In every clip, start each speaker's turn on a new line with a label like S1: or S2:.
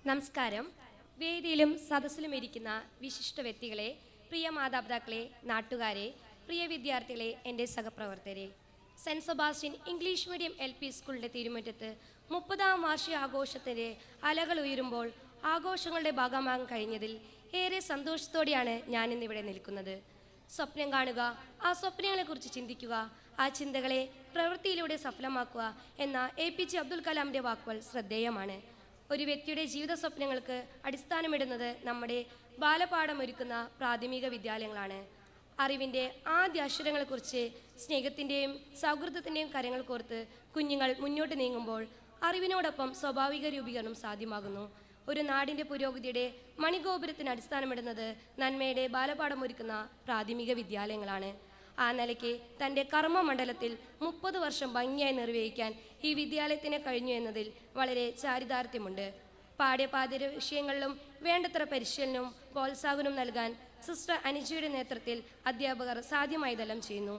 S1: നമസ്കാരം. വേദിയിലും സദസ്സിലും ഇരിക്കുന്ന വിശിഷ്ട വ്യക്തികളെ, പ്രിയ മാതാപിതാക്കളെ, നാട്ടുകാരെ, പ്രിയ വിദ്യാർത്ഥികളെ, എൻ്റെ സഹപ്രവർത്തകരെ, saint Sebastian English medium LP സ്കൂളിൻ്റെ തിരുമുറ്റത്ത് 30ാം വാർഷിക ആഘോഷത്തിൻ്റെ അലകൾ ഉയരുമ്പോൾ ആഘോഷങ്ങളുടെ ഭാഗമാകാൻ കഴിഞ്ഞതിൽ ഏറെ സന്തോഷത്തോടെയാണ് ഞാനിന്നിവിടെ നിൽക്കുന്നത്. സ്വപ്നം കാണുക, ആ സ്വപ്നങ്ങളെക്കുറിച്ച് ചിന്തിക്കുക, ആ ചിന്തകളെ പ്രവൃത്തിയിലൂടെ സഫലമാക്കുക എന്ന APJ അബ്ദുൽ കലാമിൻ്റെ വാക്കുകൾ ശ്രദ്ധേയമാണ്. ഒരു വ്യക്തിയുടെ ജീവിത സ്വപ്നങ്ങൾക്ക് അടിസ്ഥാനമിടുന്നത് നമ്മുടെ ബാലപാഠമൊരുക്കുന്ന പ്രാഥമിക വിദ്യാലയങ്ങളാണ്. അറിവിൻ്റെ ആദ്യ അക്ഷരങ്ങളെക്കുറിച്ച് സ്നേഹത്തിൻ്റെയും സൗഹൃദത്തിൻ്റെയും കരങ്ങൾ കോർത്ത് കുഞ്ഞുങ്ങൾ മുന്നോട്ട് നീങ്ങുമ്പോൾ അറിവിനോടൊപ്പം സ്വാഭാവിക രൂപീകരണം സാധ്യമാകുന്നു. ഒരു നാടിൻ്റെ പുരോഗതിയുടെ മണിഗോപുരത്തിന് അടിസ്ഥാനമിടുന്നത് നന്മയുടെ ബാലപാഠമൊരുക്കുന്ന പ്രാഥമിക വിദ്യാലയങ്ങളാണ്. ആ നിലയ്ക്ക് തൻ്റെ കർമ്മമണ്ഡലത്തിൽ 30 വർഷം ഭംഗിയായി നിർവഹിക്കാൻ ഈ വിദ്യാലയത്തിന് കഴിഞ്ഞു എന്നതിൽ വളരെ ചാരിതാർത്ഥ്യമുണ്ട്. പാഠ്യപാഠ്യ വിഷയങ്ങളിലും വേണ്ടത്ര പരിശീലനവും പ്രോത്സാഹനവും നൽകാൻ സിസ്റ്റർ അനിജയുടെ നേതൃത്വത്തിൽ അധ്യാപകർ സാധ്യമായതെല്ലാം ചെയ്യുന്നു.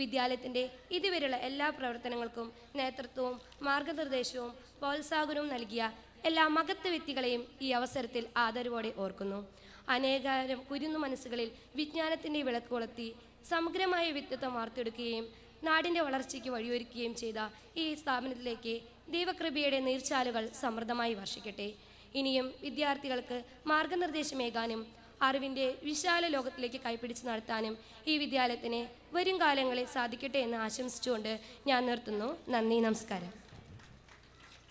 S1: വിദ്യാലയത്തിൻ്റെ ഇതുവരെയുള്ള എല്ലാ പ്രവർത്തനങ്ങൾക്കും നേതൃത്വവും മാർഗനിർദ്ദേശവും പ്രോത്സാഹനവും നൽകിയ എല്ലാ മഹത്ത് വ്യക്തികളെയും ഈ അവസരത്തിൽ ആദരവോടെ ഓർക്കുന്നു. അനേകായിരം കുരുന്നു മനസ്സുകളിൽ വിജ്ഞാനത്തിൻ്റെ വിളക്ക് കൊളുത്തി സമഗ്രമായ വ്യക്തിത്വം വാർത്തെടുക്കുകയും നാടിൻ്റെ വളർച്ചയ്ക്ക് വഴിയൊരുക്കുകയും ചെയ്ത ഈ സ്ഥാപനത്തിലേക്ക് ദൈവകൃപയുടെ നീർച്ചാലുകൾ സമൃദ്ധമായി വർഷിക്കട്ടെ. ഇനിയും വിദ്യാർത്ഥികൾക്ക് മാർഗനിർദ്ദേശമേകാനും അറിവിൻ്റെ വിശാല ലോകത്തിലേക്ക് കൈപ്പിടിച്ച് നടത്താനും ഈ വിദ്യാലയത്തിന് വരും കാലങ്ങളിൽ സാധിക്കട്ടെ എന്ന് ആശംസിച്ചുകൊണ്ട് ഞാൻ നിർത്തുന്നു. നന്ദി, നമസ്കാരം.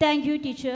S2: Thank you teacher.